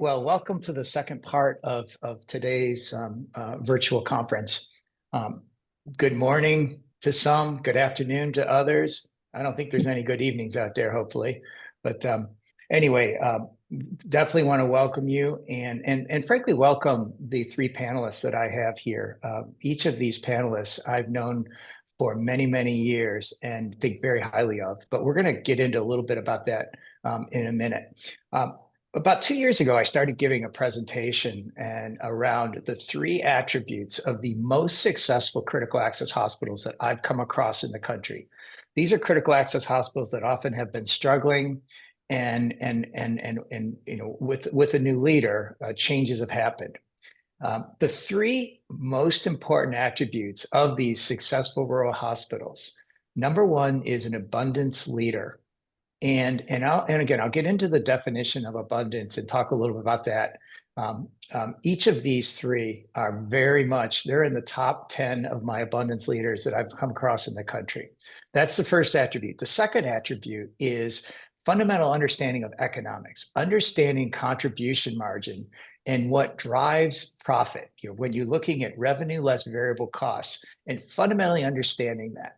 Well, welcome to the second part of today's virtual conference. Um, Good morning to some, good afternoon to others. I don't think there's any good evenings out there, hopefully. But anyway, definitely want to welcome you and frankly, welcome the three panelists that I have here. Each of these panelists I've known for many, many years and think very highly of. But we're going to get into a little bit about that in a minute. About 2 years ago, I started giving a presentation and around the three attributes of the most successful critical access hospitals that I've come across in the country. These are critical access hospitals that often have been struggling, and with a new leader, changes have happened. The three most important attributes of these successful rural hospitals. Number one is an abundance leader. And again, I'll get into the definition of abundance and talk a little bit about that. Each of these three are they're in the top 10 of my abundance leaders that I've come across in the country. That's the first attribute. The second attribute is fundamental understanding of economics, understanding contribution margin and what drives profit. When you're looking at revenue less variable costs and fundamentally understanding that.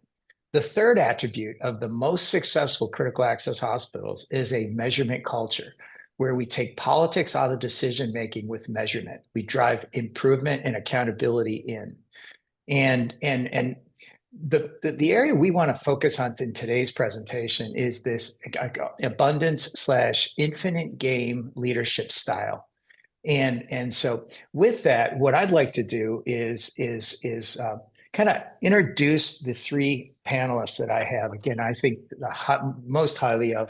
The third attribute of the most successful critical access hospitals is a measurement culture where we take politics out of decision making with measurement. We drive improvement and accountability in. And the area we want to focus on in today's presentation is this abundance/infinite game leadership style. And so with that, what I'd like to do is kind of introduce the three panelists that I have. Again, I think most highly of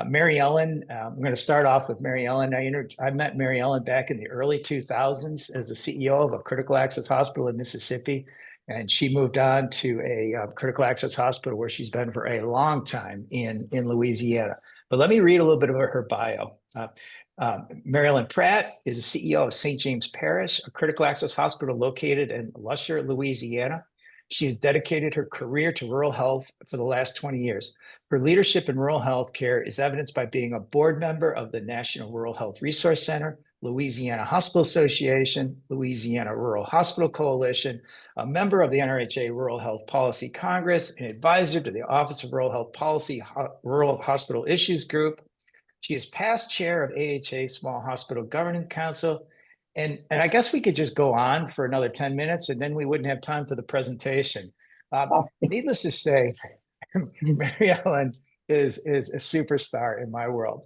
Mary Ellen. I'm going to start off with Mary Ellen. I met Mary Ellen back in the early 2000s as the CEO of a critical access hospital in Mississippi. And she moved on to a critical access hospital where she's been for a long time in Louisiana. But let me read a little bit of her bio. Mary Ellen Pratt is the CEO of St. James Parish, a critical access hospital located in Lusher, Louisiana. She has dedicated her career to rural health for the last 20 years. Her leadership in rural health care is evidenced by being a board member of the National Rural Health Resource Center, Louisiana Hospital Association, Louisiana Rural Hospital Coalition, a member of the NRHA Rural Health Policy Congress, an advisor to the Office of Rural Health Policy Rural Hospital Issues Group. She is past chair of AHA Small Hospital Governance Council. And I guess we could just go on for another 10 minutes and then we wouldn't have time for the presentation. Needless to say, Mary Ellen is a superstar in my world.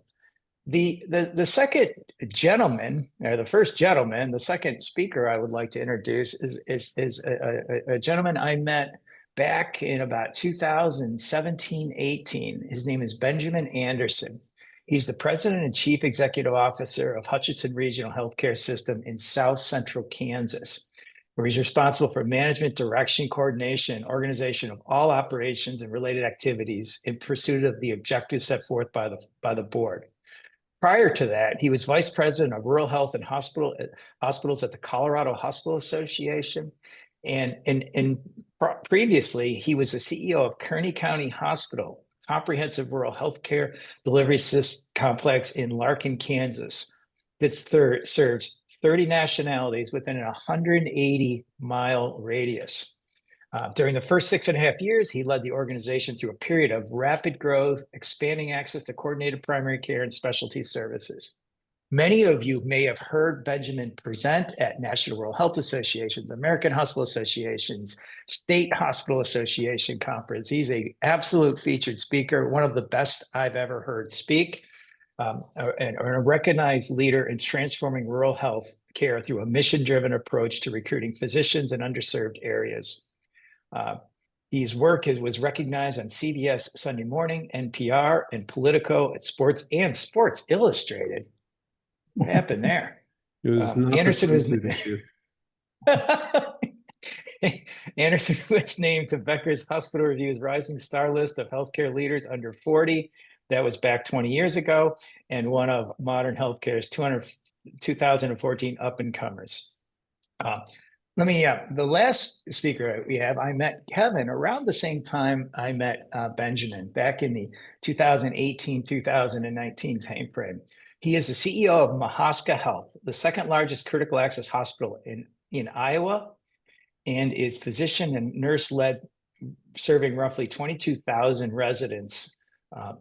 The second gentleman, or the first gentleman, the second speaker I would like to introduce is a gentleman I met back in about 2017-18. His name is Benjamin Anderson. He's the president and chief executive officer of Hutchinson Regional Healthcare System in South Central Kansas, where he's responsible for management, direction, coordination, and organization of all operations and related activities in pursuit of the objectives set forth by the board. Prior to that, he was vice president of rural health and hospitals at the Colorado Hospital Association. And previously, he was the CEO of Kearney County Hospital, comprehensive rural healthcare delivery complex in Larkin, Kansas, that serves 30 nationalities within a 180-mile radius. During the first 6.5 years, he led the organization through a period of rapid growth, expanding access to coordinated primary care and specialty services. Many of you may have heard Benjamin present at National Rural Health Associations, American Hospital Associations, State Hospital Association Conference. He's an absolute featured speaker, one of the best I've ever heard speak, and a recognized leader in transforming rural health care through a mission-driven approach to recruiting physicians in underserved areas. His work was recognized on CBS Sunday Morning, NPR, and Politico, at Sports Illustrated. What happened there? It was not Anderson was Anderson was named to Becker's Hospital Review's Rising Star list of healthcare leaders under 40. That was back 20 years ago, and one of modern healthcare's 2014 up-and-comers. The last speaker we have, I met Kevin around the same time I met Benjamin, back in the 2018-2019 timeframe. He is the CEO of Mahaska Health, the second largest critical access hospital in Iowa, and is physician and nurse led, serving roughly 22,000 residents uh,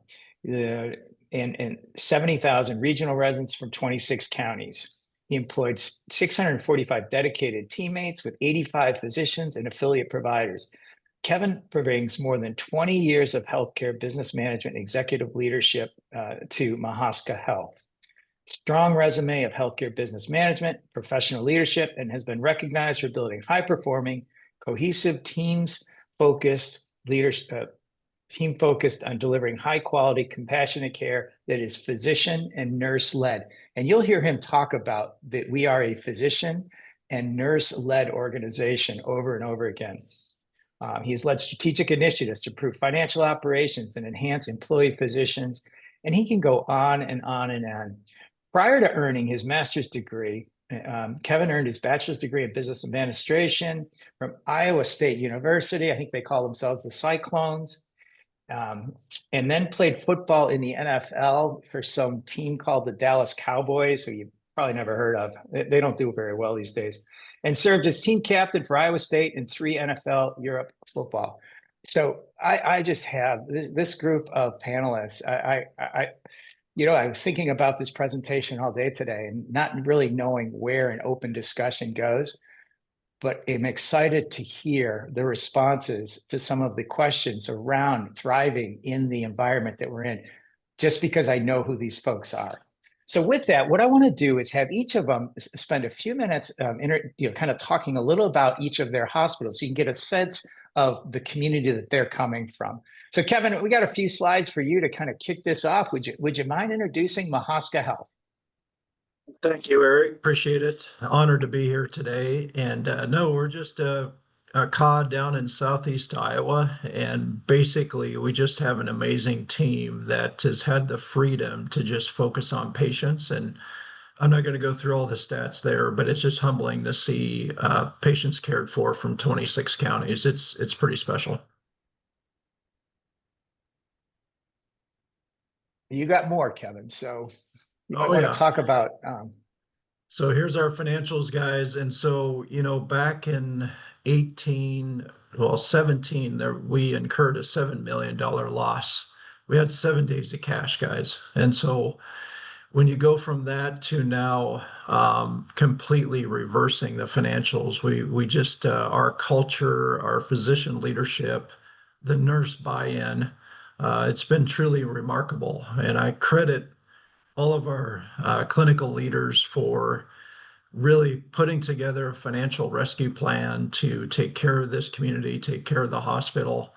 and 70,000 regional residents from 26 counties. He employed 645 dedicated teammates with 85 physicians and affiliate providers. Kevin brings more than 20 years of healthcare business management and executive leadership to Mahaska Health. Strong resume of healthcare business management, professional leadership, and has been recognized for building high-performing, cohesive teams-focused leadership, team focused on delivering high quality, compassionate care that is physician and nurse led. And you'll hear him talk about that we are a physician and nurse led organization over and over again. He has led strategic initiatives to improve financial operations and enhance employee physicians. And he can go on and on and on. Prior to earning his master's degree, Kevin earned his bachelor's degree in business administration from Iowa State University. I think they call themselves the Cyclones. And then played football in the NFL for some team called the Dallas Cowboys, who you probably never heard of. They don't do very well these days. And served as team captain for Iowa State and 3 NFL Europe football. So I just have this group of panelists. I was thinking about this presentation all day today and not really knowing where an open discussion goes, but I'm excited to hear the responses to some of the questions around thriving in the environment that we're in, just because I know who these folks are. So with that, what I want to do is have each of them spend a few minutes, kind of talking a little about each of their hospitals, so you can get a sense of the community that they're coming from. So Kevin, we got a few slides for you to kind of kick this off. Would you mind introducing Mahaska Health? Thank you, Eric. Appreciate it. Honored to be here today. And no, we're just a COD down in southeast Iowa. And basically, we just have an amazing team that has had the freedom to just focus on patients. And I'm not going to go through all the stats there, but it's just humbling to see patients cared for from 26 counties. It's pretty special. You got more, Kevin. So you might Oh, want to yeah. talk about. So here's our financials, guys. And so, back in 17, there, we incurred a $7 million loss. We had 7 days of cash, guys. And so when you go from that to now completely reversing the financials, we just, our culture, our physician leadership, the nurse buy-in, it's been truly remarkable. And I credit all of our clinical leaders for really putting together a financial rescue plan to take care of this community, take care of the hospital,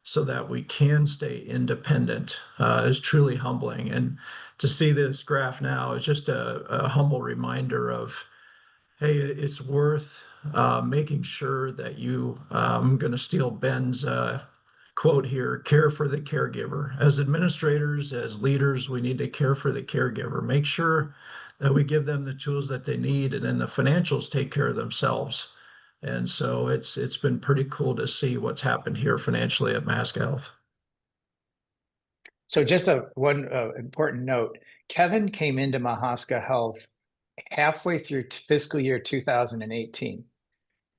so that we can stay independent is truly humbling. And to see this graph now is just a humble reminder of, hey, it's worth making sure that you, I'm going to steal Ben's quote here, care for the caregiver. As administrators, as leaders, we need to care for the caregiver. Make sure that we give them the tools that they need, and then the financials take care of themselves. And so it's been pretty cool to see what's happened here financially at Mask Health. So just one important note, Kevin came into Mahaska Health halfway through fiscal year 2018.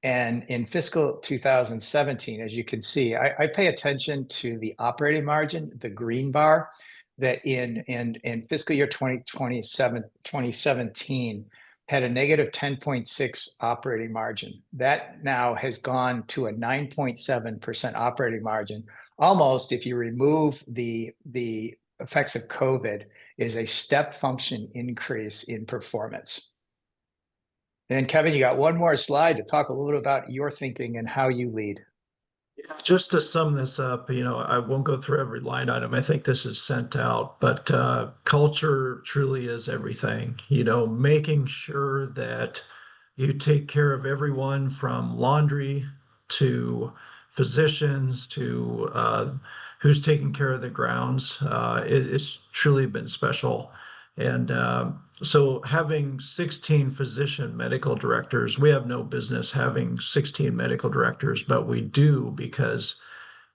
And in fiscal 2017, as you can see, I pay attention to the operating margin, the green bar, that in fiscal year 2017 had a negative 10.6 operating margin. That now has gone to a 9.7% operating margin. Almost, if you remove the effects of COVID, is a step function increase in performance. And Kevin, you got one more slide to talk a little bit about your thinking and how you lead. Just to sum this up, I won't go through every line item. I think this is sent out, but culture truly is everything. Making sure that you take care of everyone from laundry to physicians to who's taking care of the grounds. It's truly been special. And so having 16 physician medical directors, we have no business having 16 medical directors, but we do, because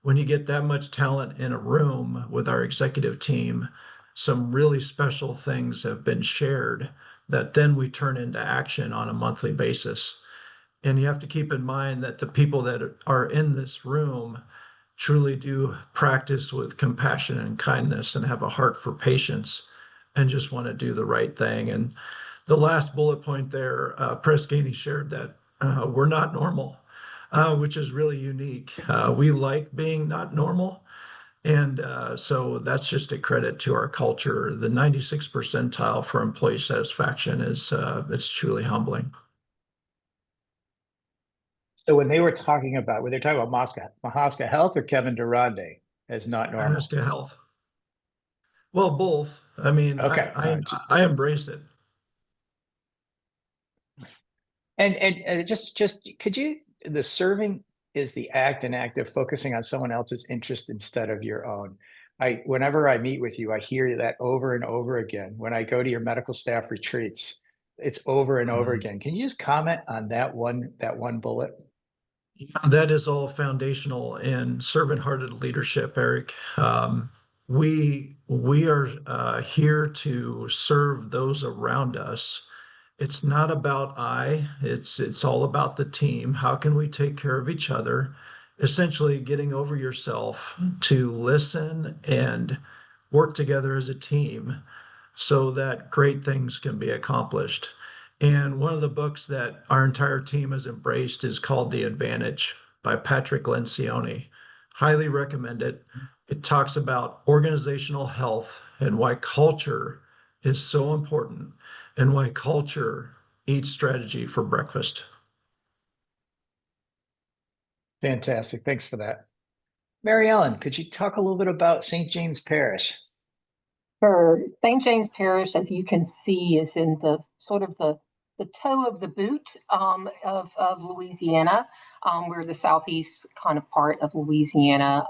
when you get that much talent in a room with our executive team, some really special things have been shared that then we turn into action on a monthly basis. And you have to keep in mind that the people that are in this room truly do practice with compassion and kindness and have a heart for patients and just want to do the right thing. And the last bullet point there, Press Ganey shared that we're not normal, which is really unique. We like being not normal. And so that's just a credit to our culture. The 96th percentile for employee satisfaction is it's truly humbling. So when they were talking about, when they're talking about Mahaska Health or Kevin Durande as not normal. Alaska Health. Well, both. I mean, Okay. I embrace it. And just could you, the serving is the act and act of focusing on someone else's interest instead of your own. Whenever I meet with you, I hear that over and over again. When I go to your medical staff retreats, it's over and over Mhm. again. Can you just comment on that one bullet? That is all foundational in servant-hearted leadership, Eric. We are here to serve those around us. It's not about I, it's all about the team. How can we take care of each other? Essentially getting over yourself to listen and work together as a team so that great things can be accomplished. And one of the books that our entire team has embraced is called The Advantage by Patrick Lencioni. Highly recommend it. It talks about organizational health and why culture is so important and why culture eats strategy for breakfast. Fantastic. Thanks for that. Mary Ellen, could you talk a little bit about St. James Parish? For St. James Parish, as you can see, is in the sort of the toe of the boot of Louisiana. We're the southeast kind of part of Louisiana.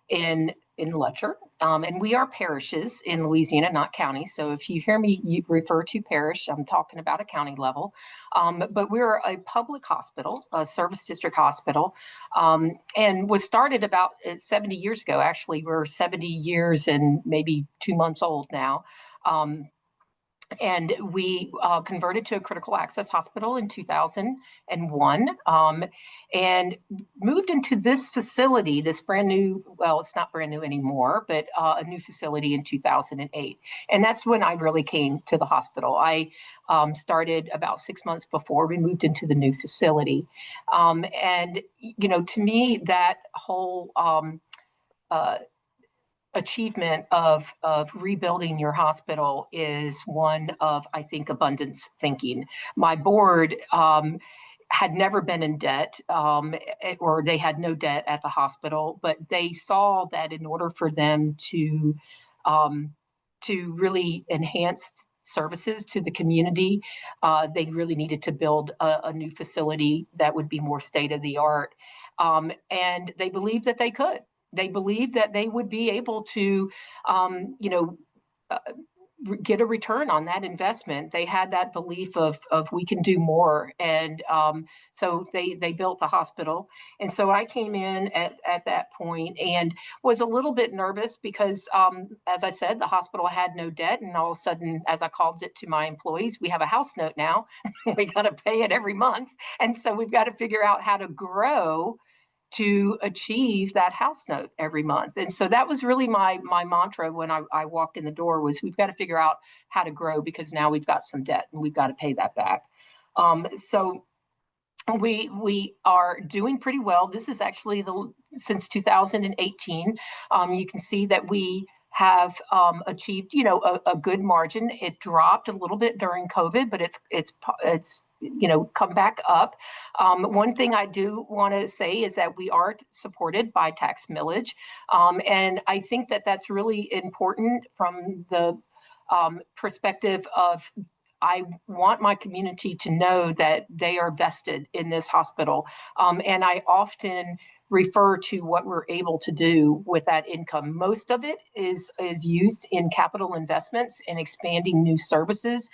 In Letcher. And we are parishes in Louisiana, not counties. So if you hear me refer to parish, I'm talking about a county level. But we're a public hospital, a service district hospital, and was started about 70 years ago. Actually, we're 70 years and maybe 2 months old now. And we converted to a critical access hospital in 2001 and moved into this facility, this brand new, well, it's not brand new anymore, but a new facility in 2008. And that's when I really came to the hospital. I started about 6 months before we moved into the new facility. And, you know, to me, that whole achievement of rebuilding your hospital is one of, I think, abundance thinking. My board had never been in debt, or they had no debt at the hospital, but they saw that in order for them um, to really enhance services to the community, they really needed to build a new facility that would be more state of the art. And they believed that they could. They believed that they would be able to, you know, uh, get a return on that investment. They had that belief of we can do more, and so they built the hospital. And so I came in at that point and was a little bit nervous because, as I said, the hospital had no debt, and all of a sudden, as I called it to my employees, we have a house note now. We got to pay it every month, and so we've got to figure out how to grow to achieve that house note every month. And so that was really my mantra when I walked in the door was we've got to figure out how to grow because now we've got some debt and we've got to pay that back. So we are doing pretty well. This is actually since 2018. You can see that we have achieved, you know, a good margin. It dropped a little bit during COVID, but it's you know come back up. One thing I do want to say is that we are supported by tax millage, and I think that that's really important from the perspective of I want my community to know that they are vested in this hospital. And I often refer to what we're able to do with that income. Most of it is used in capital investments and expanding new services.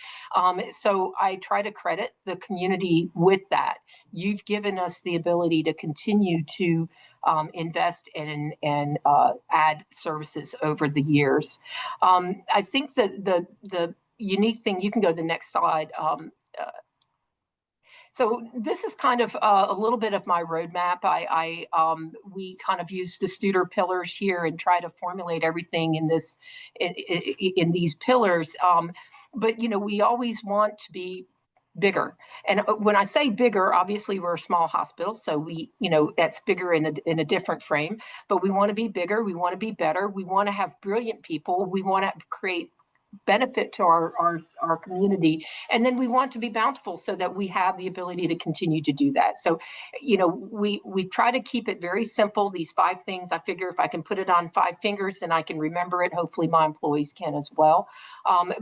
So I try to credit the community with that. You've given us the ability to continue to invest and add services over the years. I think that the unique thing, you can go to the next slide. So this is kind of a little bit of my roadmap. We kind of use the Studer pillars here and try to formulate everything in this in these pillars. But we always want to be bigger. And when I say bigger, obviously we're a small hospital, so that's bigger in a different frame. But we want to be bigger. We want to be better. We want to have brilliant people. We want to create benefit to our community, and then we want to be bountiful so that we have the ability to continue to do that. So we try to keep it very simple. These 5 things, I figure if I can put it on 5 fingers, then I can remember it. Hopefully my employees can as well.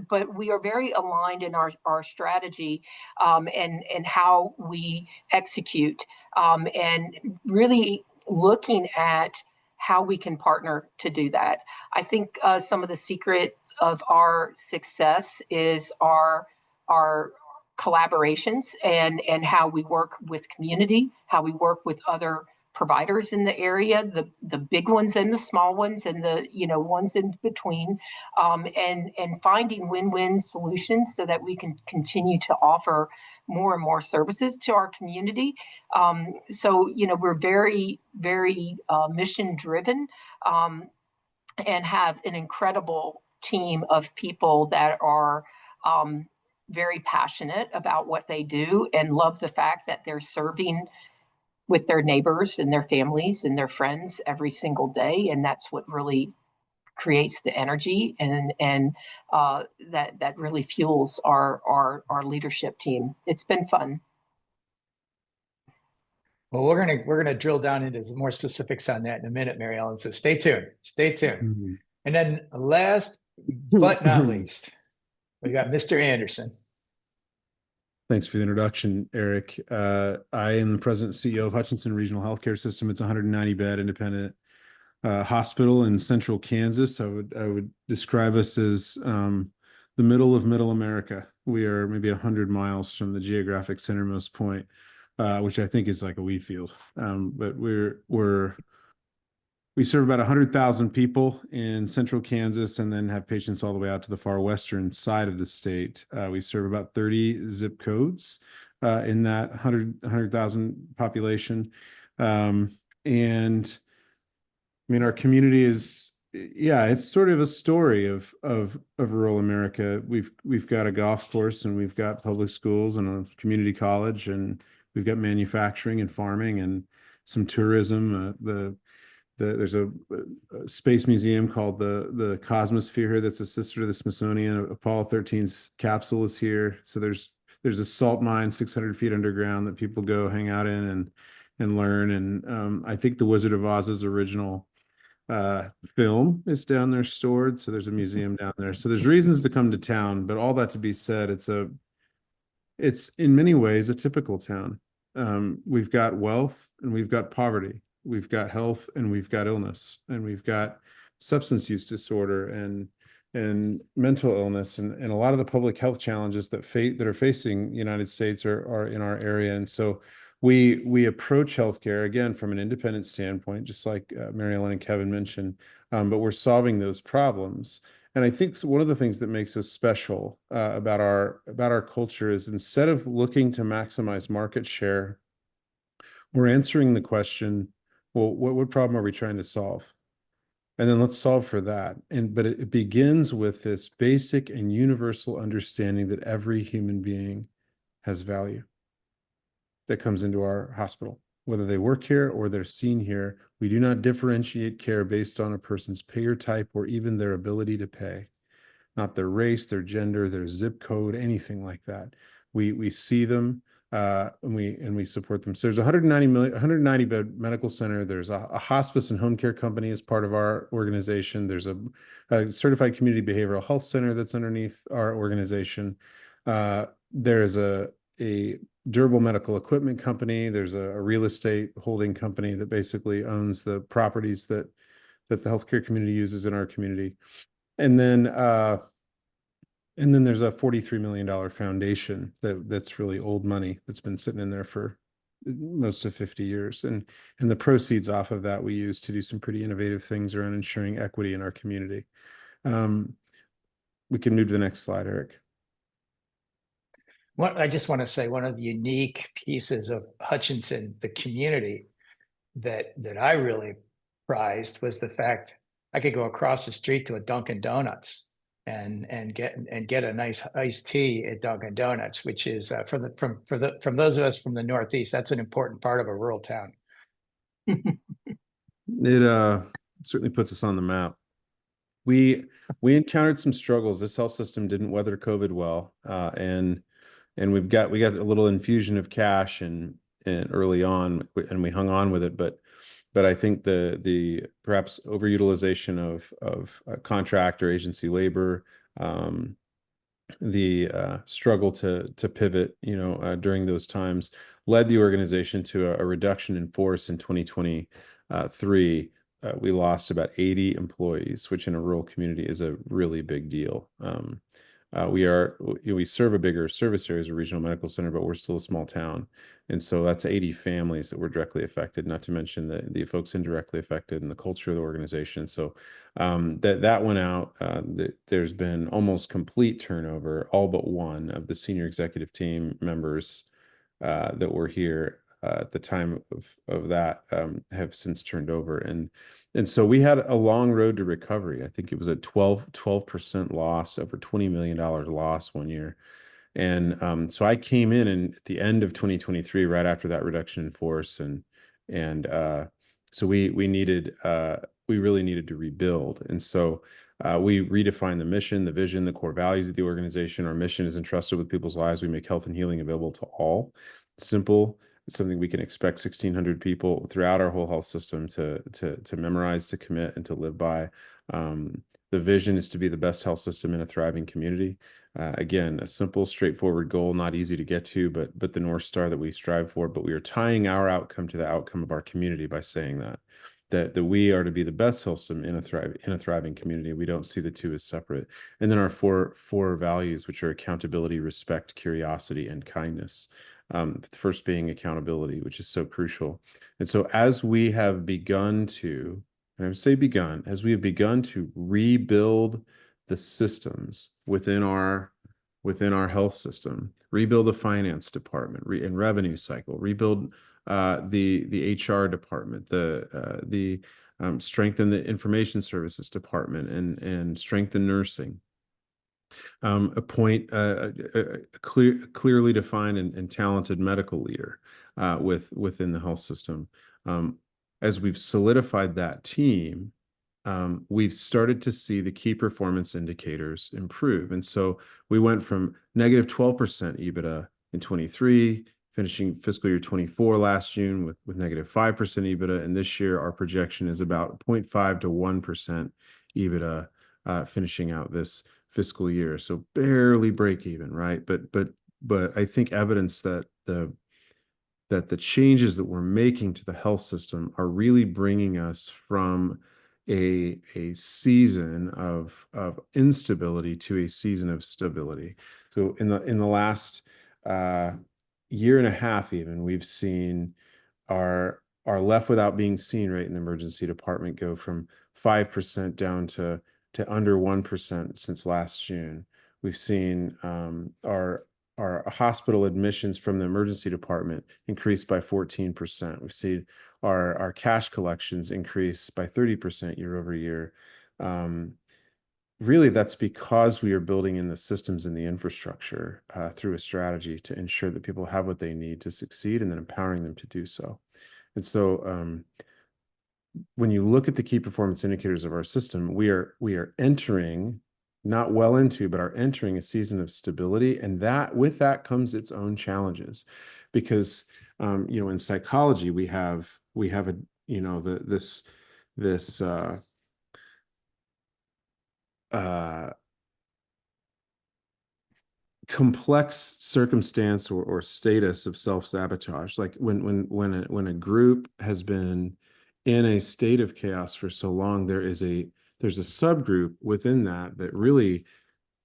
But we are very aligned in our strategy and how we execute, and really looking at how we can partner to do that. I think some of the secret of our success is our collaborations and how we work with community, how we work with other providers in the area, the big ones and the small ones and the ones in between, and finding win-win solutions so that we can continue to offer more and more services to our community. So we're very, very mission driven, and have an incredible team of people that are very passionate about what they do and love the fact that they're serving with their neighbors and their families and their friends every single day. And that's what really creates the energy and that really fuels our leadership team. It's been fun. Well, we're gonna drill down into some more specifics on that in a minute, Mary Ellen. So stay tuned. Stay tuned. Mm-hmm. And then last but not least, we got Mr. Anderson. Thanks for the introduction, Eric. I am the president and CEO of Hutchinson Regional Healthcare System. It's a 190-bed independent hospital in central Kansas. I would describe us as the middle of Middle America. We are maybe 100 miles from the geographic centermost point, which I think is like a wheat field. But we serve about 100,000 people in central Kansas and then have patients all the way out to the far western side of the state. We serve about 30 zip codes in that 100,000 population. And I mean, our community is, it's sort of a story of rural America. We've got a golf course and we've got public schools and a community college, and we've got manufacturing and farming and some tourism. There's a space museum called the Cosmosphere here that's a sister to the Smithsonian. Apollo 13's capsule is here. So there's a salt mine 600 feet underground that people go hang out in and learn. And I think the Wizard of Oz's original film is down there stored. So there's a museum down there. So there's reasons to come to town. But all that to be said, it's in many ways a typical town. We've got wealth and we've got poverty. We've got health and we've got illness, and we've got substance use disorder and mental illness, and a lot of the public health challenges that are facing the United States are in our area. And so we approach healthcare again from an independent standpoint, just like Mary Ellen and Kevin mentioned, but we're solving those problems. And I think one of the things that makes us special about our culture is, instead of looking to maximize market share, we're answering the question, well, what problem are we trying to solve? And then let's solve for that. But it begins with this basic and universal understanding that every human being has value that comes into our hospital, whether they work here or they're seen here. We do not differentiate care based on a person's payer type or even their ability to pay, not their race, their gender, their zip code, anything like that. We see them. And we support them. So there's 190 bed medical center. There's a hospice and home care company as part of our organization. There's a certified community behavioral health center that's underneath our organization. There's a durable medical equipment company. There's a real estate holding company that basically owns the properties that the healthcare community uses in our community. And then there's a $43 million foundation that's really old money that's been sitting in there for most of 50 years. And the proceeds off of that we use to do some pretty innovative things around ensuring equity in our community. We can move to the next slide, Eric. I just want to say one of the unique pieces of Hutchinson, the community, that I really prized was the fact I could go across the street to a Dunkin' Donuts and get a nice iced tea at Dunkin' Donuts, which is from those of us from the Northeast, that's an important part of a rural town. It certainly puts us on the map. We encountered some struggles. This health system didn't weather COVID well, and we got a little infusion of cash and early on, and we hung on with it. But I think the perhaps overutilization of contract or agency labor, the struggle to pivot, during those times, led the organization to a reduction in force in 2023. We lost about 80 employees, which in a rural community is a really big deal. We serve a bigger service area as a regional medical center, but we're still a small town. And so that's 80 families that were directly affected, not to mention the folks indirectly affected and the culture of the organization. So that went out. There's been almost complete turnover. All but one of the senior executive team members that were here at the time of that have since turned over. And so we had a long road to recovery. I think it was a 12% loss, over $20 million loss one year. And so I came in at the end of 2023, right after that reduction in force. And so we really needed to rebuild. And so we redefined the mission, the vision, the core values of the organization. Our mission is entrusted with people's lives. We make health and healing available to all. Simple. It's something we can expect 1,600 people throughout our whole health system to memorize, to commit, and to live by. The vision is to be the best health system in a thriving community. Again, a simple, straightforward goal, not easy to get to, but the North Star that we strive for. But we are tying our outcome to the outcome of our community by saying that we are to be the best health system in a thriving community. We don't see the two as separate. And then our four values, which are accountability, respect, curiosity, and kindness. The first being accountability, which is so crucial. And so as we have begun to, and I would say begun, as we have begun to rebuild the systems within our health system, rebuild the finance department and revenue cycle, rebuild the HR department, strengthen the information services department, and strengthen nursing. Appoint a clearly defined and talented medical leader within the health system. As we've solidified that team, we've started to see the key performance indicators improve. And so we went from negative 12% EBITDA in 23, finishing fiscal year 24 last June with negative 5% EBITDA. And this year, our projection is about 0.5 to 1% EBITDA finishing out this fiscal year. So barely break even, right? But I think evidence that the changes that we're making to the health system are really bringing us from a season of instability to a season of stability. So in the last year and a half, even, we've seen our left without being seen rate in the emergency department go from 5% down to under 1% since last June. We've seen our hospital admissions from the emergency department increase by 14%. We've seen our cash collections increase by 30% year over year. Really, that's because we are building in the systems and the infrastructure through a strategy to ensure that people have what they need to succeed, and then empowering them to do so. And so when you look at the key performance indicators of our system, we are entering, not well into, but are entering a season of stability. And that with that comes its own challenges, because in psychology, we have a, this complex circumstance or status of self-sabotage. Like when a group has been in a state of chaos for so long, there's a subgroup within that really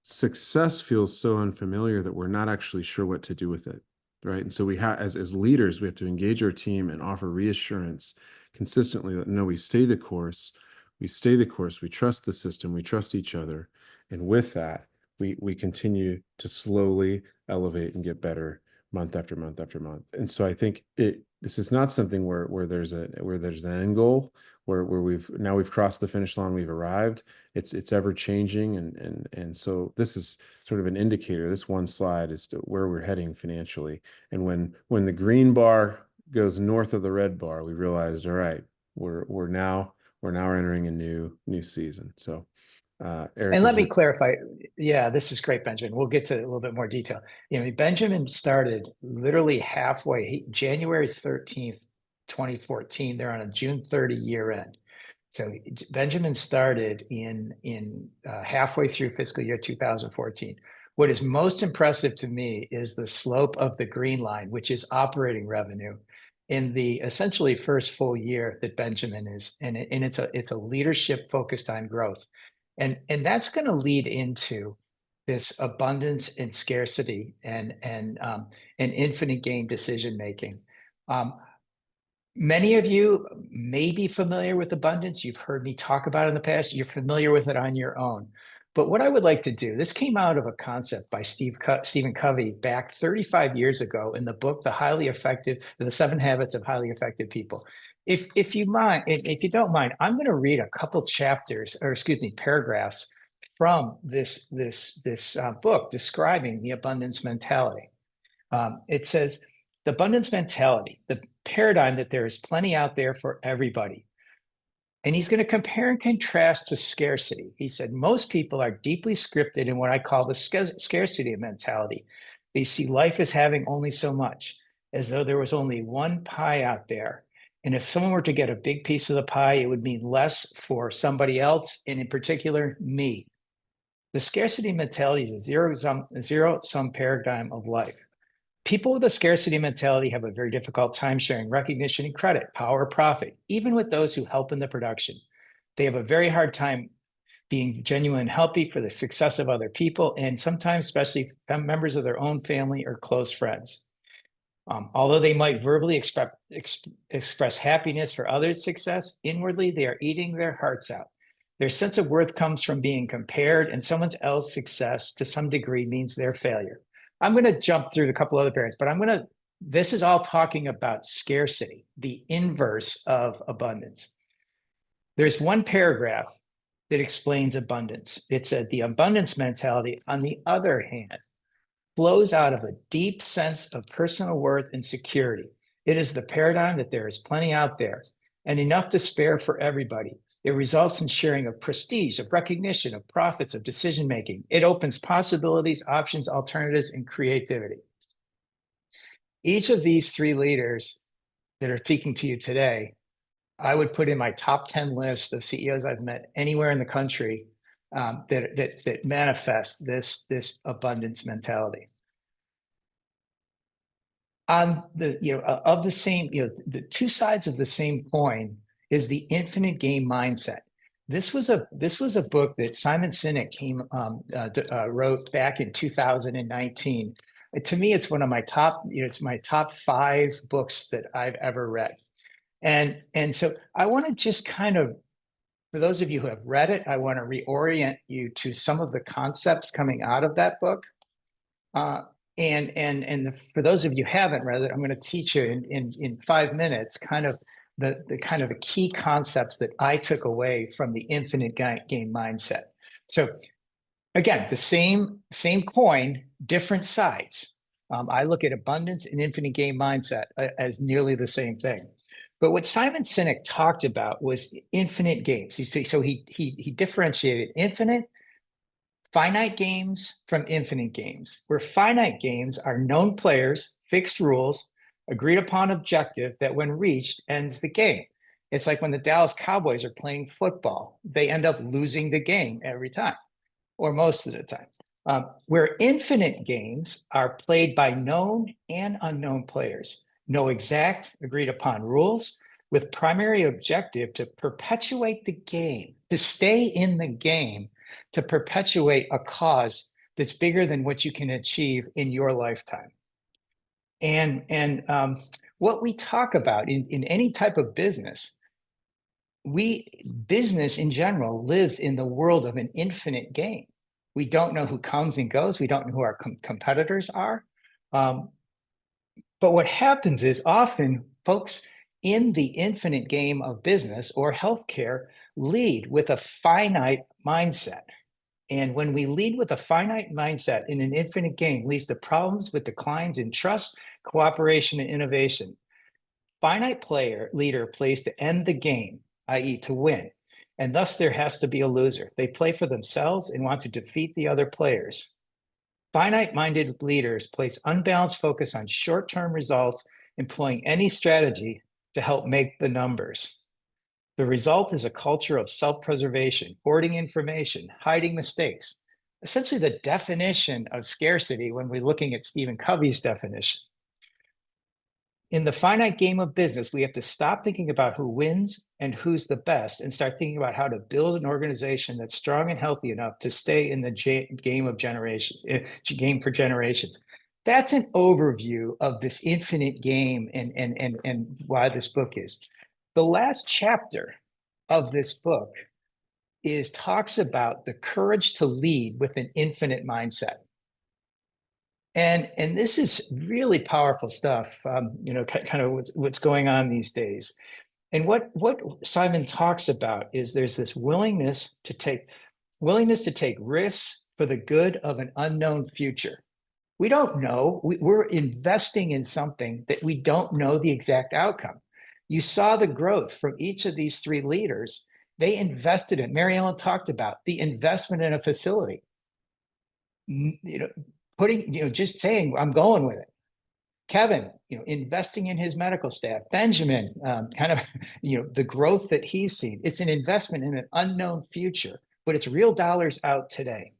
success feels so unfamiliar that we're not actually sure what to do with it. right? And so we have, as leaders, we have to engage our team and offer reassurance consistently that no, we stay the course, we stay the course, we trust the system, we trust each other. And with that, we continue to slowly elevate and get better month after month after month. And so I think this is not something where there's an end goal, where we've crossed the finish line, we've arrived. It's ever changing, and so this is sort of an indicator. This one slide is to where we're heading financially. And when the green bar goes north of the red bar, we realized, all right, we're now entering a new season. So Eric, And let me clarify. Yeah, this is great, Benjamin. We'll get to a little bit more detail. Benjamin started literally halfway, January 13th, 2014. They're on a June 30 year end. So Benjamin started in halfway through fiscal year 2014. What is most impressive to me is the slope of the green line, which is operating revenue, in the essentially first full year that Benjamin is, and it's a leadership focused on growth. And that's going to lead into this abundance and scarcity and infinite game decision making. Many of you may be familiar with abundance. You've heard me talk about it in the past. You're familiar with it on your own. But what I would like to do, this came out of a concept by Stephen Covey back 35 years ago in the book, The 7 Habits of Highly Effective People. If you don't mind, I'm going to read a couple paragraphs from this book describing the abundance mentality. It says, the abundance mentality, the paradigm that there is plenty out there for everybody. And he's going to compare and contrast to scarcity. He said, most people are deeply scripted in what I call the scarcity mentality. They see life as having only so much, as though there was only one pie out there. And if someone were to get a big piece of the pie, it would mean less for somebody else, and in particular, me. The scarcity mentality is a zero-sum paradigm of life. People with a scarcity mentality have a very difficult time sharing recognition and credit, power, profit, even with those who help in the production. They have a very hard time being genuine and healthy for the success of other people, and sometimes especially members of their own family or close friends. Although they might verbally express happiness for others' success, inwardly they are eating their hearts out. Their sense of worth comes from being compared, and someone else's success to some degree means their failure. I'm going to jump through a couple other paragraphs, but this is all talking about scarcity, the inverse of abundance. There's one paragraph that explains abundance. It said, the abundance mentality, on the other hand, flows out of a deep sense of personal worth and security. It is the paradigm that there is plenty out there and enough to spare for everybody. It results in sharing of prestige, of recognition, of profits, of decision-making. It opens possibilities, options, alternatives, and creativity. Each of these 3 leaders that are speaking to you today, I would put in my top 10 list of CEOs I've met anywhere in the country that manifest this abundance mentality. On the the 2 sides of the same coin is the infinite game mindset. This was a book that Simon Sinek wrote back in 2019. To me, it's one of my top, it's my top 5 books that I've ever read. And so I want to just kind of, for those of you who have read it, I want to reorient you to some of the concepts coming out of that book. For those of you who haven't read it, I'm going to teach you in 5 minutes kind of the key concepts that I took away from the infinite game mindset. So again, the same coin, different sides. I look at abundance and infinite game mindset as nearly the same thing. But what Simon Sinek talked about was infinite games. So he differentiated finite games from infinite games, where finite games are known players, fixed rules, agreed upon objective that when reached ends the game. It's like when the Dallas Cowboys are playing football, they end up losing the game every time, or most of the time. Where infinite games are played by known and unknown players, no exact agreed upon rules, with primary objective to perpetuate the game, to stay in the game, to perpetuate a cause that's bigger than what you can achieve in your lifetime. And what we talk about in any type of business, business in general lives in the world of an infinite game. We don't know who comes and goes. We don't know who our competitors are. But what happens is often folks in the infinite game of business or healthcare lead with a finite mindset. And when we lead with a finite mindset in an infinite game, leads to problems with declines in trust, cooperation, and innovation. Finite leader plays to end the game, i.e., to win. And thus there has to be a loser. They play for themselves and want to defeat the other players. Finite-minded leaders place unbalanced focus on short-term results, employing any strategy to help make the numbers. The result is a culture of self-preservation, hoarding information, hiding mistakes, essentially the definition of scarcity when we're looking at Stephen Covey's definition. In the finite game of business, we have to stop thinking about who wins and who's the best and start thinking about how to build an organization that's strong and healthy enough to stay in the game for generations. That's an overview of this infinite game and why this book is. The last chapter of this book talks about the courage to lead with an infinite mindset. And this is really powerful stuff, kind of what's going on these days. And what Simon talks about is there's this willingness to take risks for the good of an unknown future. We don't know. We're investing in something that we don't know the exact outcome. You saw the growth from each of these three leaders. They invested in, Mary Ellen talked about the investment in a facility. Just saying, I'm going with it. Kevin, investing in his medical staff. Benjamin, the growth that he's seen. It's an investment in an unknown future, but it's real dollars out today.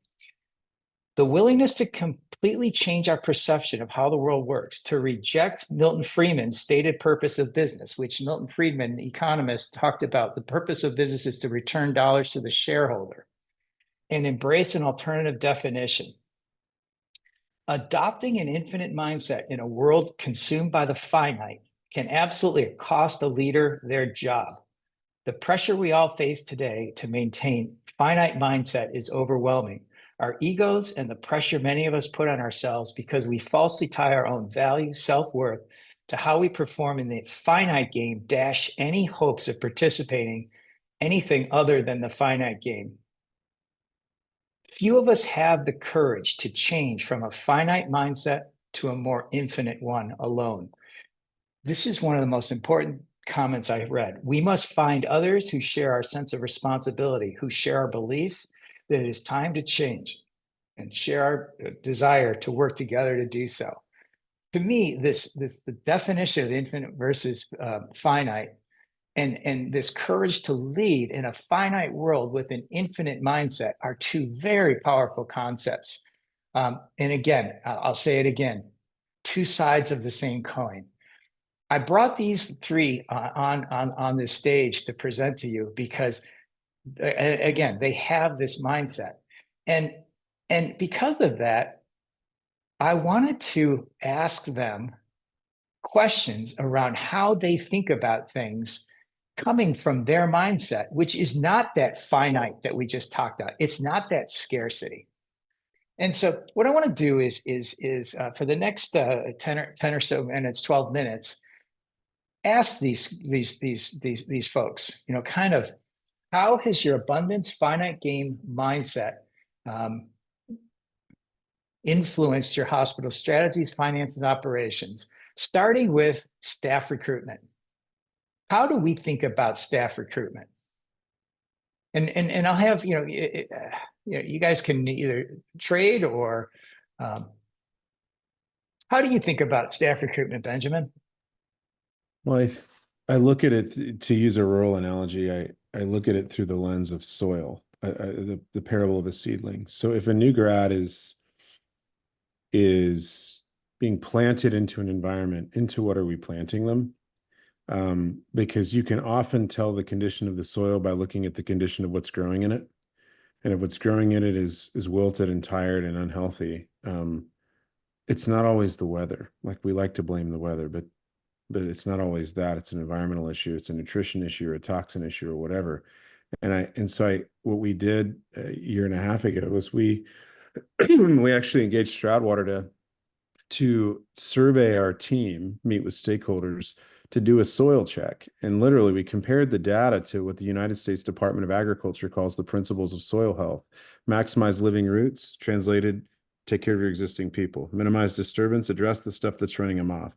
The willingness to completely change our perception of how the world works, to reject Milton Friedman's stated purpose of business, which Milton Friedman, the economist, talked about. The purpose of business is to return dollars to the shareholder, and embrace an alternative definition. Adopting an infinite mindset in a world consumed by the finite can absolutely cost a leader their job. The pressure we all face today to maintain finite mindset is overwhelming. Our egos and the pressure many of us put on ourselves because we falsely tie our own value, self-worth to how we perform in the finite game dash any hopes of participating anything other than the finite game. Few of us have the courage to change from a finite mindset to a more infinite one alone. This is one of the most important comments I read. We must find others who share our sense of responsibility, who share our beliefs that it is time to change, and share our desire to work together to do so. To me, the definition of infinite versus finite, and this courage to lead in a finite world with an infinite mindset are two very powerful concepts. And again, I'll say it again, two sides of the same coin. I brought these three on this stage to present to you because, again, they have this mindset. And because of that, I wanted to ask them questions around how they think about things coming from their mindset, which is not that finite that we just talked about. It's not that scarcity. And so what I want to do is for the next 10 or so minutes, 12 minutes, ask these folks, kind of, how has your abundance finite game mindset influenced your hospital strategies, finances, operations, starting with staff recruitment? How do we think about staff recruitment? And I'll have, you guys can either trade or how do you think about staff recruitment, Benjamin? Well, I look at it, to use a rural analogy, I look at it through the lens of soil, the parable of a seedling. So if a new grad is being planted into an environment, into what are we planting them? Because you can often tell the condition of the soil by looking at the condition of what's growing in it. And if what's growing in it is wilted and tired and unhealthy, it's not always the weather. Like, we like to blame the weather, but it's not always that. It's an environmental issue, it's a nutrition issue, or a toxin issue, or whatever. And so what we did a year and a half ago was we we actually engaged Stroudwater to survey our team, meet with stakeholders, to do a soil check. And literally, we compared the data to what the United States Department of Agriculture calls the principles of soil health: maximize living roots, translated, take care of your existing people; minimize disturbance, address the stuff that's running them off;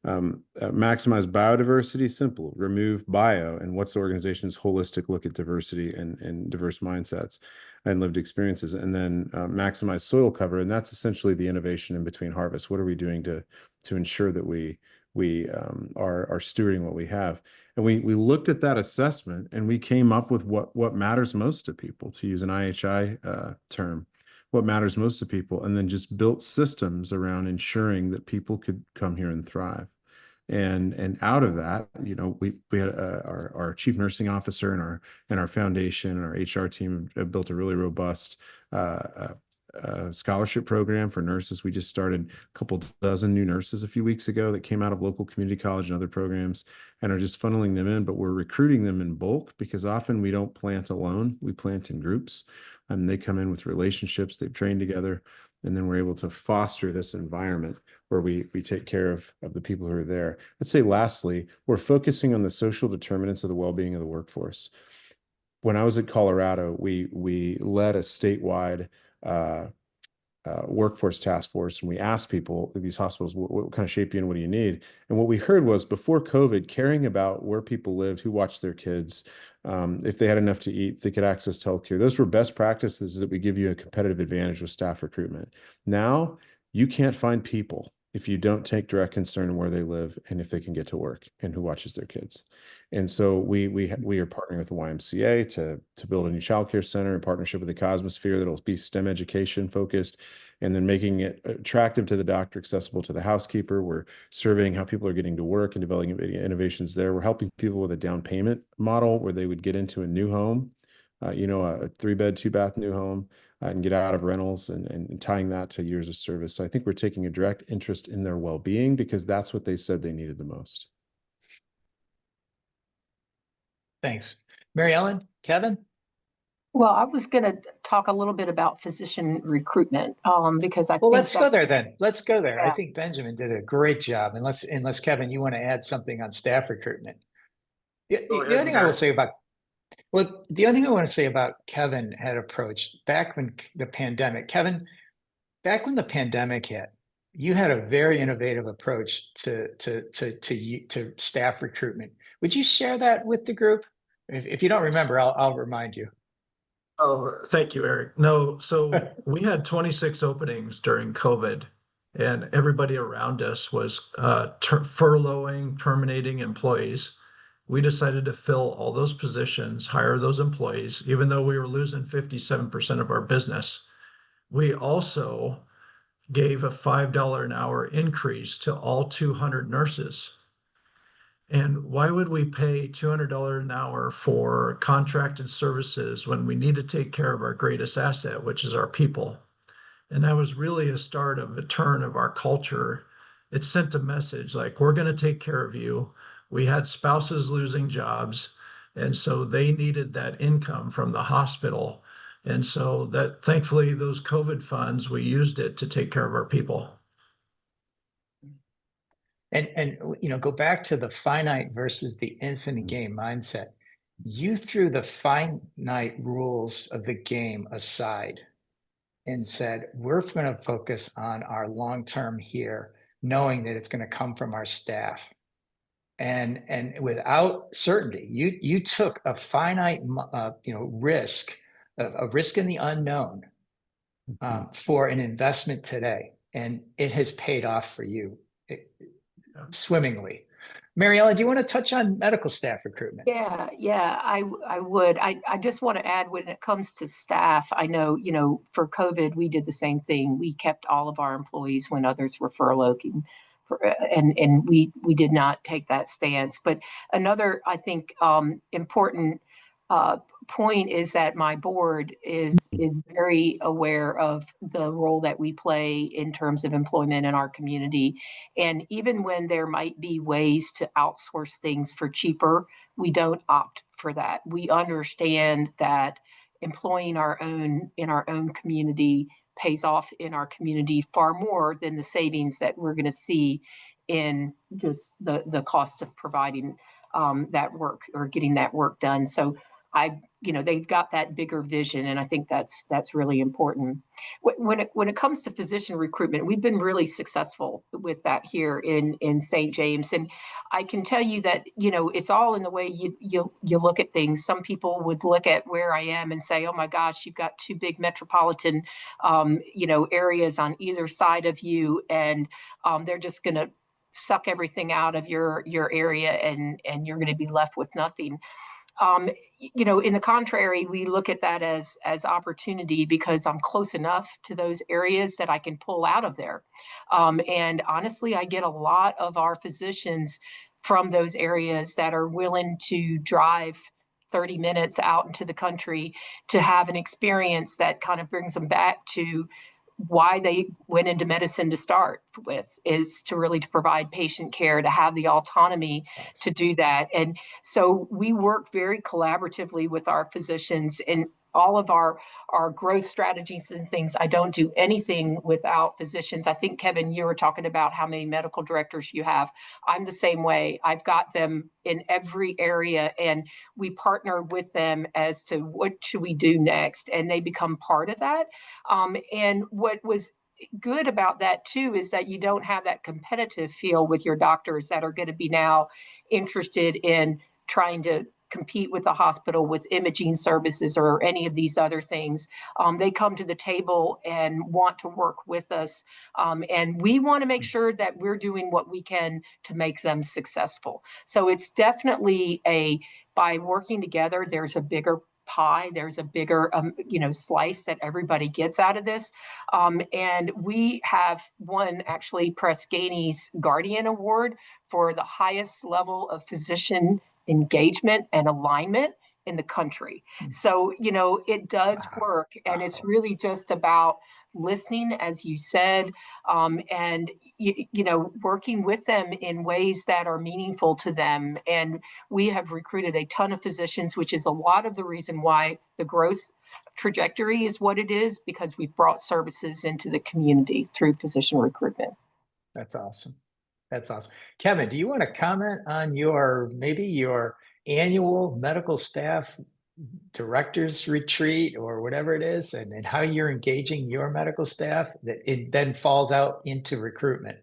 maximize biodiversity, simple, remove bio. And what's the organization's holistic look at diversity and diverse mindsets and lived experiences? And then maximize soil cover. And that's essentially the innovation in between harvests. What are we doing to ensure that we are stewarding what we have? And we looked at that assessment, and we came up with what matters most to people, to use an IHI term, what matters most to people, and then just built systems around ensuring that people could come here and thrive. And out of that, we had our chief nursing officer and our foundation and our HR team have built a really robust scholarship program for nurses. We just started a couple dozen new nurses a few weeks ago that came out of local community college and other programs, and are just funneling them in. But we're recruiting them in bulk, because often we don't plant alone, we plant in groups. And they come in with relationships, they've trained together, and then we're able to foster this environment where we take care of the people who are there. I'd say lastly, we're focusing on the social determinants of the well-being of the workforce. When I was at Colorado, we led a statewide workforce task force, and we asked people at these hospitals, what kind of shape you in, what do you need? And what we heard was, before COVID, caring about where people lived, who watched their kids, if they had enough to eat, if they could access healthcare. Those were best practices that would give you a competitive advantage with staff recruitment. Now, you can't find people if you don't take direct concern in where they live and if they can get to work and who watches their kids. And so we are partnering with the YMCA to build a new childcare center in partnership with the Cosmosphere that'll be STEM education focused, and then making it attractive to the doctor, accessible to the housekeeper. We're surveying how people are getting to work and developing innovations there. We're helping people with a down payment model where they would get into a new home, a 3-bed, 2-bath new home, and get out of rentals, and tying that to years of service. So I think we're taking a direct interest in their well-being, because that's what they said they needed the most. Thanks. Mary Ellen, Kevin? Well, I was going to talk a little bit about physician recruitment, because I Well, think let's go there then. Let's go there. I Yeah. think Benjamin did a great job. Unless Kevin, you want to add something on staff recruitment. The other thing I will say about the other thing I want to say about Kevin had approach back when the pandemic, Kevin, back when the pandemic hit, you had a very innovative approach to staff recruitment. Would you share that with the group? If you don't remember, I'll remind you. Oh, thank you, Eric. No, so we had 26 openings during COVID, and everybody around us was furloughing, terminating employees. We decided to fill all those positions, hire those employees, even though we were losing 57% of our business. We also gave a $5 an hour increase to all 200 nurses. And why would we pay $200 an hour for contracted services when we need to take care of our greatest asset, which is our people? And that was really a start of a turn of our culture. It sent a message like, we're going to take care of you. We had spouses losing jobs, and so they needed that income from the hospital. And so that, thankfully, those COVID funds, we used it to take care of our people. And go back to the finite versus the infinite game mindset. You threw the finite rules of the game aside and said, we're going to focus on our long-term here, knowing that it's going to come from our staff. And without certainty, you took a finite risk, a risk in the unknown, for an investment today, and it has paid off for you swimmingly. Mary Ellen, do you want to touch on medical staff recruitment? Yeah, I would. I just want to add, when it comes to staff, I know, for COVID, we did the same thing. We kept all of our employees when others were furloughing, and we did not take that stance. But another, I think, important point is that my board is very aware of the role that we play in terms of employment in our community. And even when there might be ways to outsource things for cheaper, we don't opt for that. We understand that employing in our own community pays off in our community far more than the savings that we're going to see in just the cost of providing that work or getting that work done. So they've got that bigger vision, and I think that's really important. When it comes to physician recruitment, we've been really successful with that here in St. James, and I can tell you that it's all in the way you look at things. Some people would look at where I am and say, "Oh my gosh, you've got two big metropolitan, areas on either side of you, and they're just going to suck everything out of your area, and you're going to be left with nothing." In the contrary, we look at that as opportunity, because I'm close enough to those areas that I can pull out of there. And honestly, I get a lot of our physicians from those areas that are willing to drive 30 minutes out into the country to have an experience that kind of brings them back to why they went into medicine to start with, is to really to provide patient care, to have the autonomy to do that. And so we work very collaboratively with our physicians in all of our growth strategies and things. I don't do anything without physicians. I think, Kevin, you were talking about how many medical directors you have. I'm the same way. I've got them in every area, and we partner with them as to what should we do next, and they become part of that. And what was good about that too is that you don't have that competitive feel with your doctors that are going to be now interested in trying to compete with the hospital with imaging services or any of these other things. They come to the table and want to work with us. And we want to make sure that we're doing what we can to make them successful. So it's definitely by working together, there's a bigger pie, there's a bigger slice that everybody gets out of this. And we have won actually Press Ganey's Guardian Award for the highest level of physician engagement and alignment in the country. So, it does work, and it's really just about listening, as you said, and working with them in ways that are meaningful to them. And we have recruited a ton of physicians, which is a lot of the reason why the growth trajectory is what it is, because we've brought services into the community through physician recruitment. That's awesome. That's awesome. Kevin, do you want to comment on maybe your annual medical staff directors retreat or whatever it is, and how you're engaging your medical staff that it then falls out into recruitment?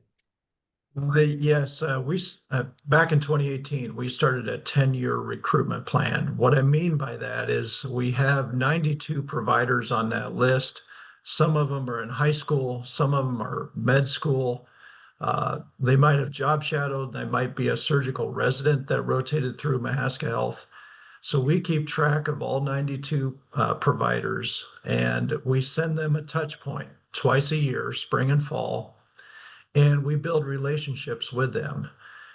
Yes, back in 2018, we started a 10-year recruitment plan. What I mean by that is we have 92 providers on that list. Some of them are in high school, some of them are med school. They might have job shadowed, they might be a surgical resident that rotated through Mahaska Health. So we keep track of all 92 providers, and we send them a touch point twice a year, spring and fall, and we build relationships with them.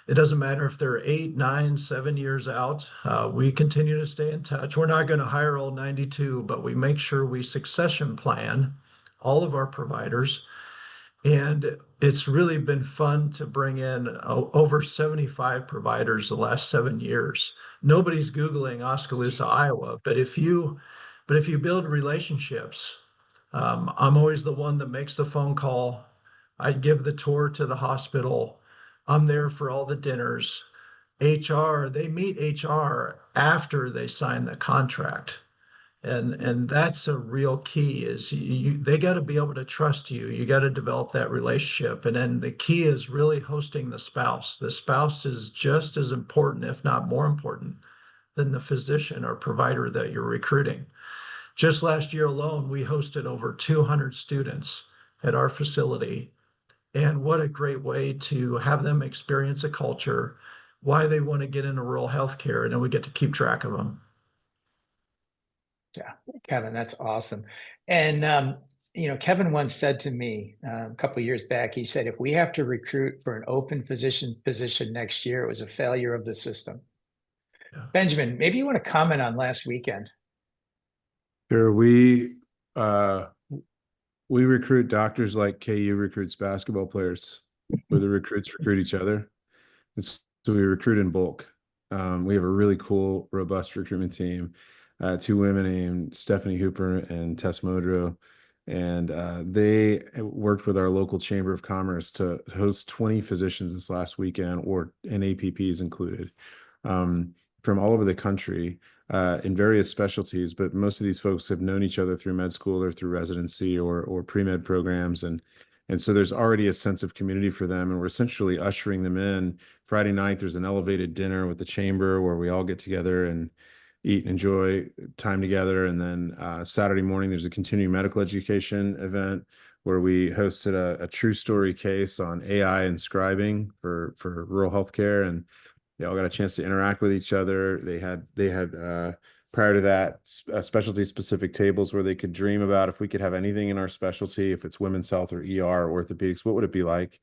It doesn't matter if they're 8, 9, 7 years out. We continue to stay in touch. We're not going to hire all 92, but we make sure we succession plan all of our providers. And it's really been fun to bring in over 75 providers the last 7 years. Nobody's Googling Oskaloosa, Iowa, but if you build relationships, I'm always the one that makes the phone call. I give the tour to the hospital. I'm there for all the dinners. They meet HR after they sign the contract. And that's a real key is they got to be able to trust you. You got to develop that relationship. And then the key is really hosting the spouse. The spouse is just as important, if not more important, than the physician or provider that you're recruiting. Just last year alone, we hosted over 200 students at our facility. And what a great way to have them experience a culture, why they want to get into rural healthcare, and then we get to keep track of them. Yeah, Kevin, that's awesome. And, Kevin once said to me a couple of years back, he said, if we have to recruit for an open position next year, it was a failure of the system. Benjamin, maybe you want to comment on last weekend. Sure. Uh we recruit doctors like KU recruits basketball players, where the recruits recruit each other. So we recruit in bulk. We have a really cool, robust recruitment team. Two women named Stephanie Hooper and Tess Modrow, and they worked with our local chamber of commerce to host 20 physicians this last weekend, or and APPs included, um, from all over the country in various specialties. But most of these folks have known each other through med school or through residency or pre-med programs, and so there's already a sense of community for them, and we're essentially ushering them in. Friday night, there's an elevated dinner with the chamber where we all get together and eat and enjoy time together. And then Saturday morning, there's a continuing medical education event where we hosted a true story case on AI and scribing for rural healthcare, and they all got a chance to interact with each other. They had prior to that specialty specific tables where they could dream about if we could have anything in our specialty, if it's women's health or ER or orthopedics, what would it be like?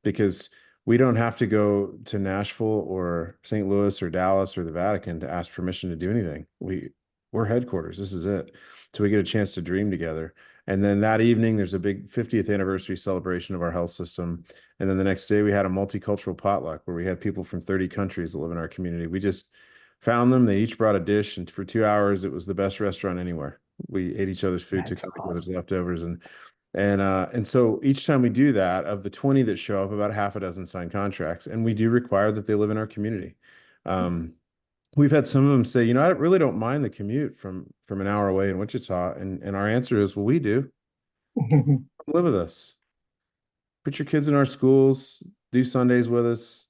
Because we don't have to go to Nashville or St. Louis or Dallas or the Vatican to ask permission to do anything. We're headquarters. This is it. So we get a chance to dream together. And then that evening, there's a big 50th anniversary celebration of our health system. And then the next day, we had a multicultural potluck where we had people from 30 countries that live in our community. We just found them. They each brought a dish, and for 2 hours, it was the best restaurant anywhere. We ate each other's food, That's took each awesome. other's leftovers, and so each time we do that, of the 20 that show up, about half a dozen sign contracts, and we do require that they live in our community. We've had some of them say, I really don't mind the commute from an hour away in Wichita, and our answer is, well, we do. Come live with us. Put your kids in our schools. Do Sundays with us.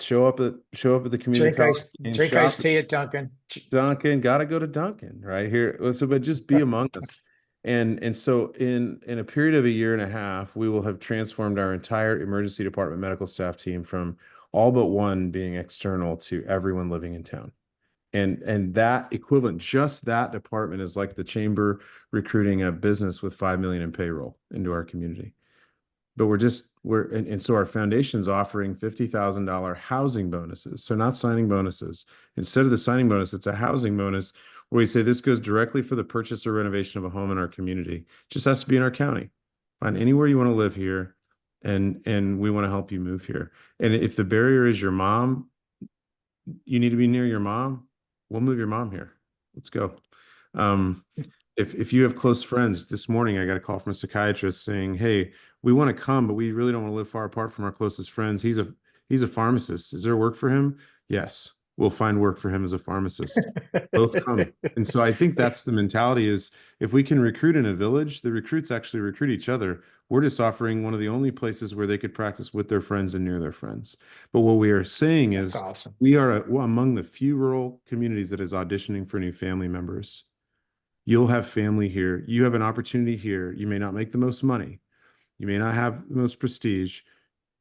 Show up at the community college game, Drink shop iced tea at Dunkin'. Dunkin', gotta go to Dunkin' right here. So, but just be among us. And so in a period of a year and a half, we will have transformed our entire emergency department medical staff team from all but one being external to everyone living in town. And that equivalent, just that department, is like the chamber recruiting a business with 5 million in payroll into our community. But so our foundation's offering $50,000 housing bonuses. So not signing bonuses. Instead of the signing bonus, it's a housing bonus where we say this goes directly for the purchase or renovation of a home in our community. It just has to be in our county. Find anywhere you want to live here, and we want to help you move here. And if the barrier is your mom, you need to be near your mom, we'll move your mom here. Let's go. If you have close friends, this morning I got a call from a psychiatrist saying, "Hey, we want to come, but we really don't want to live far apart from our closest friends. He's a pharmacist. Is there work for him?" Yes, we'll find work for him as a pharmacist. Both come. And so I think that's the mentality, is if we can recruit in a village, the recruits actually recruit each other. We're just offering one of the only places where they could practice with their friends and near their friends. But what we are saying is awesome. we are among the few rural communities that is auditioning for new family members. You'll have family here. You have an opportunity here. You may not make the most money. You may not have the most prestige.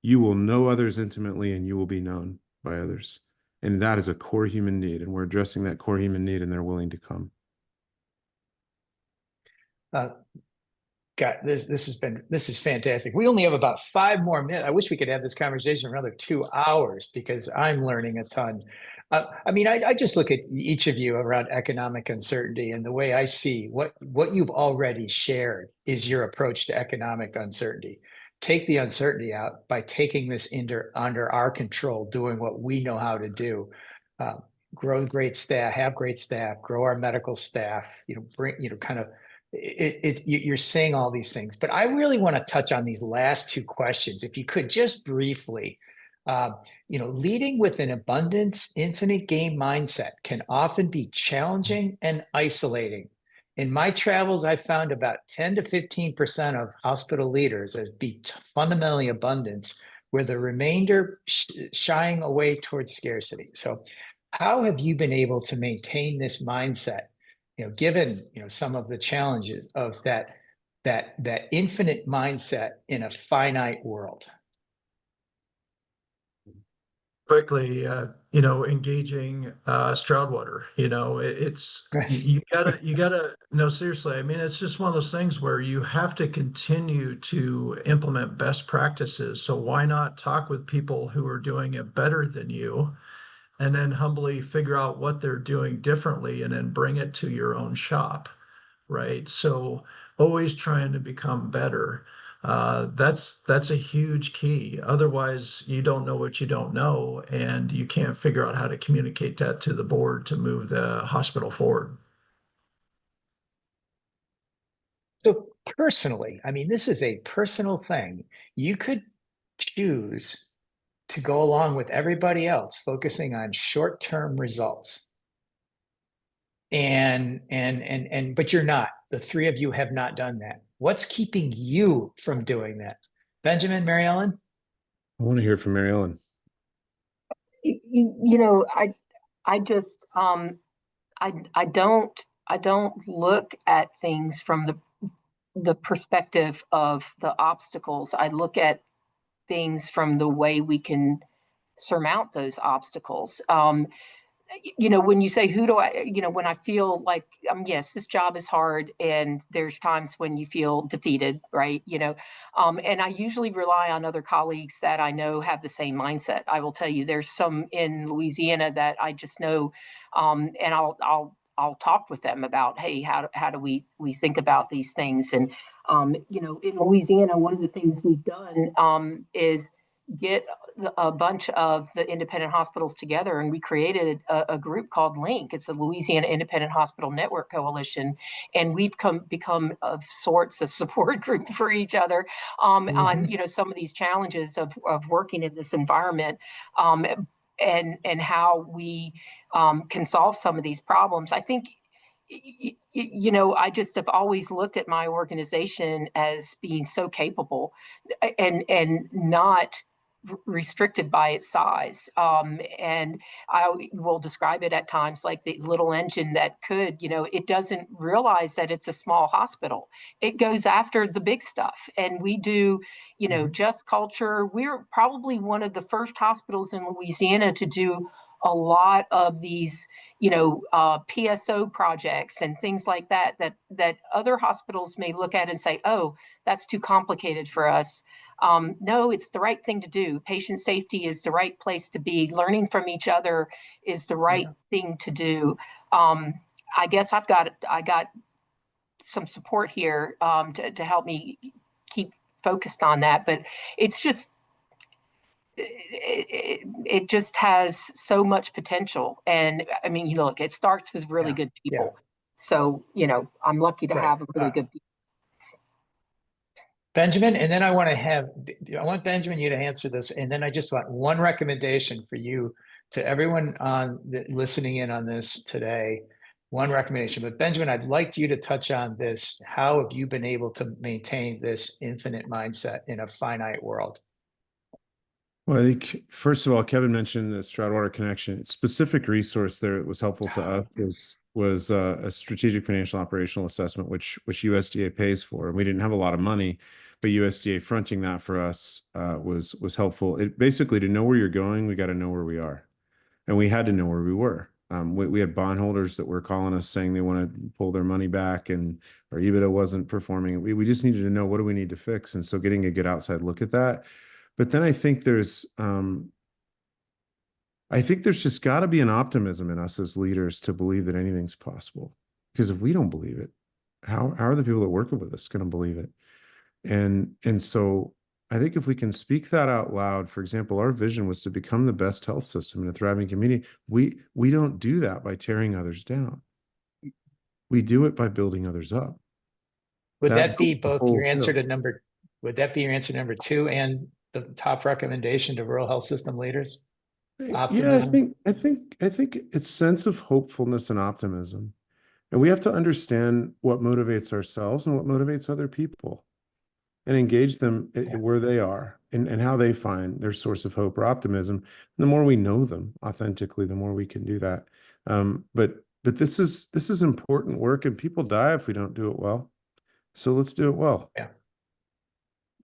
You will know others intimately, and you will be known by others. And that is a core human need. And we're addressing that core human need, and they're willing to come. God, this is fantastic. We only have about 5 more minutes. I wish we could have this conversation for another 2 hours because I'm learning a ton. I just look at each of you around economic uncertainty, and the way I see what you've already shared is your approach to economic uncertainty. Take the uncertainty out by taking this under our control, doing what we know how to do. Grow great staff, have great staff, grow our medical staff. You're saying all these things, but I really want to touch on these last 2 questions. If you could just briefly, leading with an abundance, infinite game mindset can often be challenging and isolating. In my travels, I found about 10 to 15% of hospital leaders as be fundamentally abundance, where the remainder shying away towards scarcity. So how have you been able to maintain this mindset, given some of the challenges of that infinite mindset in a finite world? Quickly, engaging Stroudwater. You gotta no, seriously. I mean, it's just one of those things where you have to continue to implement best practices. So why not talk with people who are doing it better than you and then humbly figure out what they're doing differently and then bring it to your own shop, right? So always trying to become better. That's a huge key. Otherwise, you don't know what you don't know, and you can't figure out how to communicate that to the board to move the hospital forward. So personally, I mean, this is a personal thing. You could choose to go along with everybody else, focusing on short-term results. But you're not. The three of you have not done that. What's keeping you from doing that? Benjamin, Mary Ellen? I want to hear from Mary Ellen. You know, I just I don't look at things from the perspective of the obstacles. I look at things from the way we can surmount those obstacles. You know, when you say, who do I, you know, when I feel like, yes, this job is hard and there's times when you feel defeated, right? You know, and I usually rely on other colleagues that I know have the same mindset. I will tell you, there's some in Louisiana that I just know, and I'll talk with them about, hey, how do we think about these things? And, you know, in Louisiana, one of the things we've done is get a bunch of the independent hospitals together, and we created a group called LINK. It's the Louisiana Independent Hospital Network Coalition, and we've become of sorts a support group for each other on, you know, some of these challenges of working in this environment, and how we can solve some of these problems. I think, you know, I just have always looked at my organization as being so capable and not restricted by its size. And I will describe it at times like the little engine that could, you know, it doesn't realize that it's a small hospital. It goes after the big stuff. And we do, you know, just culture. We're probably one of the first hospitals in Louisiana to do a lot of these, you know, PSO projects and things like that, that other hospitals may look at and say, oh, that's too complicated for us. No, it's the right thing to do. Patient safety is the right place to be. Learning from each other is the right thing to do. I guess I got some support here to help me keep focused on that. But it's just it just has so much potential. And I mean, you know, look, it starts with really good people. So, you know, I'm lucky to have really good people. Benjamin, and then I want Benjamin, you to answer this. And then I just want one recommendation for you to everyone listening in on this today. One recommendation, but Benjamin, I'd like you to touch on this. How have you been able to maintain this infinite mindset in a finite world? Well, I think first of all, Kevin mentioned the Stroudwater connection. Specific resource there that was helpful to us was a strategic financial operational assessment, which USDA pays for, and we didn't have a lot of money, but USDA fronting that for us was helpful. It basically, to know where you're going, we got to know where we are, and we had to know where we were. We had bondholders that were calling us saying they want to pull their money back, and our EBITDA wasn't performing. We just needed to know, what do we need to fix, and so getting a good outside look at that. But then I think there's just got to be an optimism in us as leaders to believe that anything's possible. Because if we don't believe it, how are the people that work with us going to believe it? And so I think if we can speak that out loud, for example, our vision was to become the best health system in a thriving community. We don't do that by tearing others down. We do it by building others up. Would that be both your answer to number? Would that be your answer to number two and the top recommendation to rural health system leaders? Optimism? Yeah, I think it's sense of hopefulness and optimism. And we have to understand what motivates ourselves and what motivates other people, and engage them where they are and how they find their source of hope or optimism. And the more we know them authentically, the more we can do that. But this is important work, and people die if we don't do it well. So let's do it well. Yeah.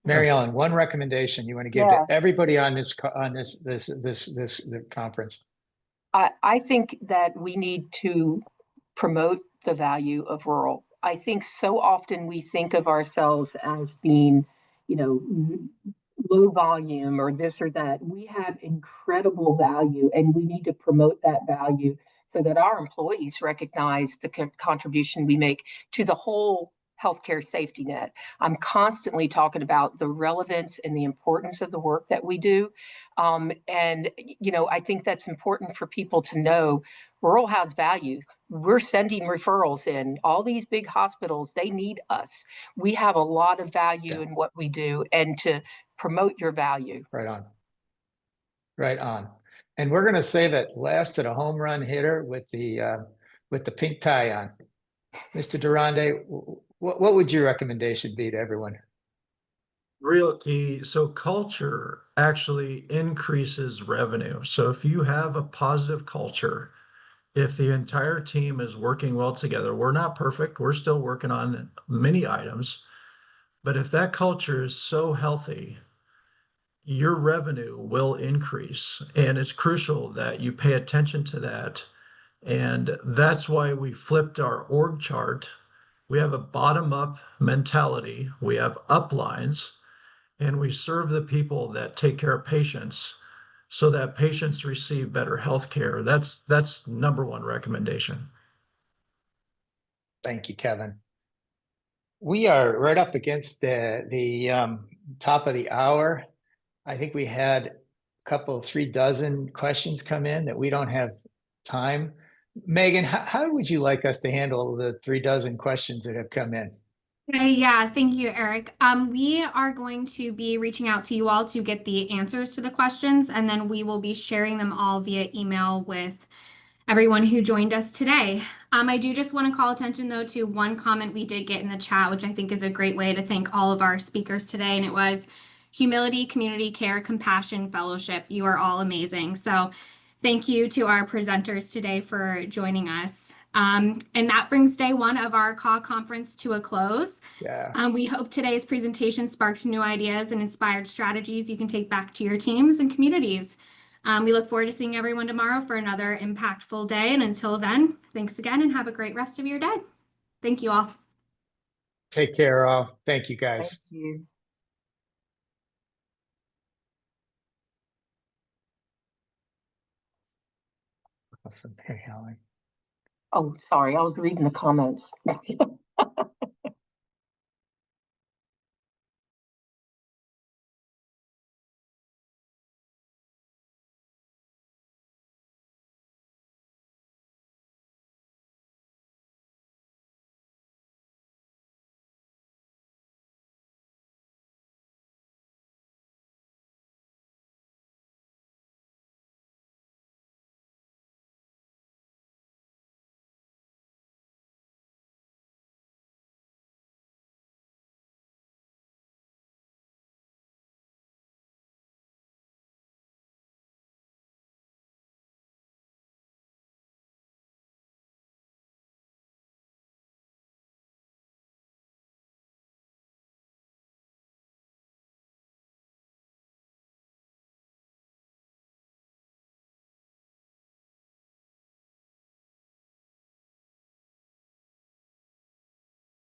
Mary Ellen, one recommendation you want to give to everybody on this conference. I think that we need to promote the value of rural. I think so often we think of ourselves as being, you know, low volume or this or that. We have incredible value, and we need to promote that value so that our employees recognize the contribution we make to the whole healthcare safety net. I'm constantly talking about the relevance and the importance of the work that we do. And, I think that's important for people to know. Rural has value. We're sending referrals in. All these big hospitals, they need us. We have a lot of value in what we do, and to promote your value. Right on. Right on. And we're going to save it last to the home run hitter with the pink tie on. Mr. Durande, what would your recommendation be to everyone? Real key. So culture actually increases revenue. So if you have a positive culture, if the entire team is working well together, we're not perfect. We're still working on many items. But if that culture is so healthy, your revenue will increase. And it's crucial that you pay attention to that. And that's why we flipped our org chart. We have a bottom up mentality, we have uplines, and we serve the people that take care of patients so that patients receive better health care. That's number one recommendation. Thank you, Kevin. We are right up against the top of the hour. I think we had a couple, 3 dozen questions come in that we don't have time. Megan, how would you like us to handle the 3 dozen questions that have come in? Yeah, thank you, Eric. We are going to be reaching out to you all to get the answers to the questions, and then we will be sharing them all via email with everyone who joined us today. I do just want to call attention, though, to one comment we did get in the chat, which I think is a great way to thank all of our speakers today, and it was humility, community care, compassion, fellowship. You are all amazing. So thank you to our presenters today for joining us. And that brings day one of our CAW conference to a close. Yeah. We hope today's presentation sparked new ideas and inspired strategies you can take back to your teams and communities. We look forward to seeing everyone tomorrow for another impactful day. And until then, thanks again and have a great rest of your day. Thank you all. Take care, all. Thank you, Thank guys. you. Awesome. Hey, Helen. Oh, sorry, I was reading the comments.